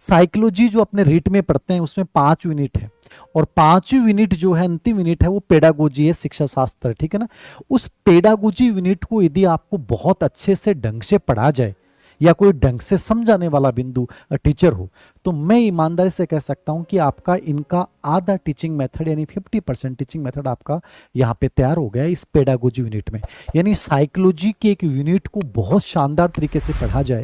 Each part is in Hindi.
साइकोलॉजी जो अपने रीट में पढ़ते हैं उसमें 5 यूनिट है, और 5 यूनिट जो है अंतिम यूनिट है वो पेडागोजी है, शिक्षा शास्त्र, ठीक है ना। उस पेडागोजी यूनिट को यदि आपको बहुत अच्छे से ढंग से पढ़ा जाए या कोई ढंग से समझाने वाला बिंदु टीचर हो, तो मैं ईमानदारी से कह सकता हूं कि आपका इनका आधा टीचिंग मेथड यानी 50% टीचिंग मेथड आपका यहाँ पे तैयार हो गया है इस पेडागोजी यूनिट में। यानी साइकोलॉजी के एक यूनिट को बहुत शानदार तरीके से पढ़ा जाए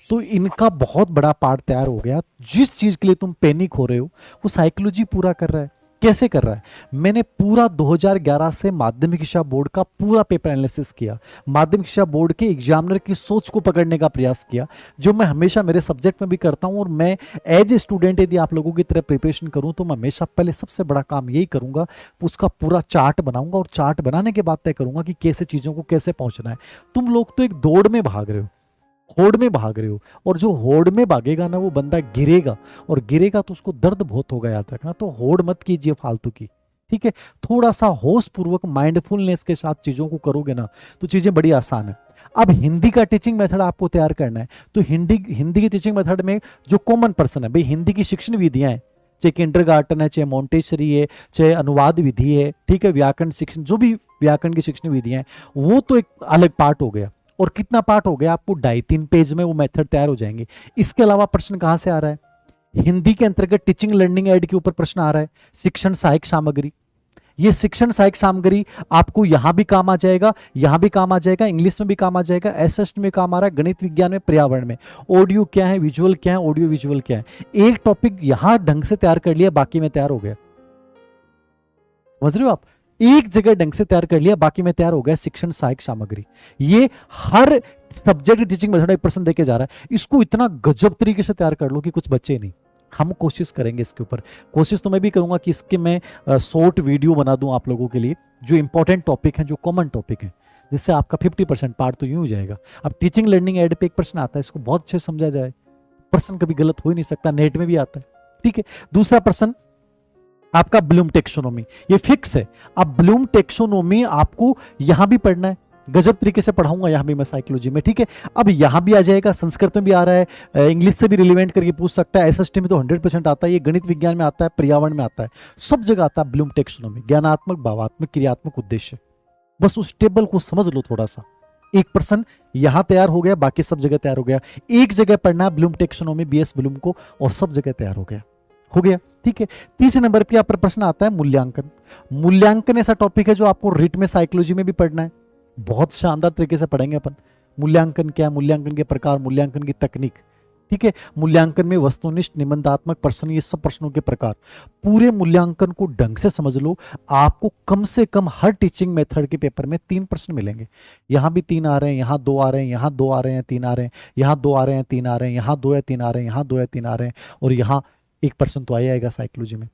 तो इनका बहुत बड़ा पार्ट तैयार हो गया। जिस चीज के लिए तुम पैनिक हो रहे हो वो साइकोलॉजी पूरा कर रहा है। कैसे कर रहा है? मैंने पूरा 2011 से माध्यमिक शिक्षा बोर्ड का पूरा पेपर एनालिसिस किया, माध्यमिक शिक्षा बोर्ड के एग्जामिनर की सोच को पकड़ने का प्रयास किया, जो मैं हमेशा मेरे सब्जेक्ट में भी करता हूं। और मैं एज ए स्टूडेंट यदि आप लोगों की तरह प्रिपरेशन करूं तो मैं हमेशा पहले सबसे बड़ा काम यही करूंगा, उसका पूरा चार्ट बनाऊंगा, और चार्ट बनाने के बाद तय करूंगा कि कैसे चीजों को कैसे पहुंचना है। तुम लोग तो एक दौड़ में भाग रहे हो, होड़ में भाग रहे हो, और जो होड़ में भागेगा ना वो बंदा गिरेगा, और गिरेगा तो उसको दर्द बहुत होगा याद रखना। तो होड़ मत कीजिए फालतू की, ठीक है। थोड़ा सा होश पूर्वक माइंडफुलनेस के साथ चीजों को करोगे ना तो चीजें बड़ी आसान है। अब हिंदी का टीचिंग मेथड आपको तैयार करना है, तो हिंदी की टीचिंग मेथड में जो कॉमन पर्सन है, भाई हिंदी की शिक्षण विधियां हैं, चाहे किंडरगार्टन है, चाहे मॉन्टेसरी है, चाहे अनुवाद विधि है, ठीक है, व्याकरण शिक्षण, जो भी व्याकरण की शिक्षण विधियां हैं वो तो एक अलग पार्ट हो गया। और कितना पार्ट हो गया? आपको 2.5-3 पेज में वो मेथड तैयार हो जाएंगे। इसके अलावा प्रश्न कहां से आ रहा है? हिंदी के अंतर्गत टीचिंग लर्निंग एड के ऊपर प्रश्न आ रहा है, शिक्षण सहायक सामग्री। ये शिक्षण सहायक सामग्री आपको यहां भी काम आ जाएगा, यहां भी काम आ जाएगा, इंग्लिश में भी काम आ जाएगा, एसएसटी में काम आ रहा है, गणित विज्ञान में, पर्यावरण में। ऑडियो क्या है, विजुअल क्या है, ऑडियो विजुअल क्या है। एक टॉपिक यहां ढंग से तैयार कर लिया, बाकी में तैयार हो गया। समझ रहे हो आप? एक जगह ढंग से तैयार कर लिया, बाकी में तैयार हो गया शिक्षण सहायक सामग्री। ये हर सब्जेक्ट टीचिंग मेथड 1% देके जा रहा है। इसको इतना गजब तरीके से तैयार कर लो कि कुछ बचे नहीं। हम कोशिश करेंगे इसके ऊपर, कोशिश तो मैं भी करूंगा कि इसके मैं शॉर्ट वीडियो बना दूं आप लोगों के लिए, जो इंपॉर्टेंट टॉपिक है, जो कॉमन टॉपिक है, जिससे आपका 50% पार्ट तो यूं हो जाएगा। अब टीचिंग लर्निंग एड पे एक प्रश्न आता है, इसको बहुत अच्छे समझा जाए, प्रश्न कभी गलत हो ही नहीं सकता, नेट में भी आता है, ठीक है। दूसरा प्रश्न आपका ब्लूम टेक्सोनोमी, ये फिक्स है। अब ब्लूम टेक्सोनोमी आपको यहां भी पढ़ना है, गजब तरीके से पढ़ाऊंगा यहां भी मैं साइकोलॉजी में, ठीक है। अब यहां भी आ जाएगा, संस्कृत में भी आ रहा है, इंग्लिश से भी रिलेवेंट करके पूछ सकता है, एसएसटी में तो 100% आता है, ये गणित विज्ञान में आता है, पर्यावरण में आता है, सब जगह आता है ब्लूम टेक्सोनोमी। ज्ञानात्मक, भावात्मक, क्रियात्मक उद्देश्य, बस उस टेबल को समझ लो थोड़ा सा। 1% यहां तैयार हो गया, बाकी सब जगह तैयार हो गया। एक जगह पढ़ना है ब्लूम टेक्सोनोमी, बीएस ब्लूम को, और सब जगह तैयार हो गया, ठीक है। तीसरे नंबर पे आपका प्रश्न आता है मूल्यांकन। मूल्यांकन ऐसा टॉपिक है जो आपको रिट में साइकोलॉजी में भी पढ़ना है, बहुत शानदार तरीके से पढ़ेंगे अपन। मूल्यांकन क्या है, मूल्यांकन के प्रकार, मूल्यांकन की तकनीक, ठीक है। मूल्यांकन में वस्तुनिष्ठ, निबंधात्मक प्रश्न, ये सब प्रश्नों के प्रकार, पूरे मूल्यांकन को ढंग से समझ लो। आपको कम से कम हर टीचिंग मेथड के पेपर में 3 प्रश्न मिलेंगे। यहां भी 3 आ रहे हैं, यहां 2 आ रहे हैं, यहां 2 आ रहे हैं, 3 आ रहे हैं, यहां 2 आ रहे हैं, 3 आ रहे हैं, यहां 2 या 3 आ रहे हैं, यहां 2 या 3 आ रहे हैं, और यहां 1% तो आएगा साइकोलॉजी में,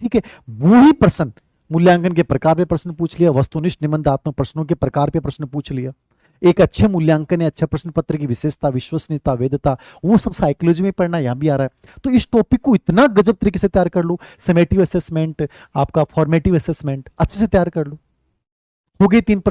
ठीक है। वही प्रश्न मूल्यांकन के प्रकार पे प्रश्न पूछ लिया, वस्तुनिष्ठ निबंधात्मक प्रश्नों के प्रकार पे प्रश्न पूछ लिया। एक अच्छे मूल्यांकन या अच्छे प्रश्न पत्र की विशेषता, विश्वसनीयता, वैधता, वो सब साइकोलॉजी में पढ़ना, यहां भी आ रहा है। तो इस टॉपिक को इतना गजब तरीके से तैयार कर लो, समेटिव असेसमेंट, आपका फॉर्मेटिव असेसमेंट अच्छे से तैयार कर लो, हो गए 3%।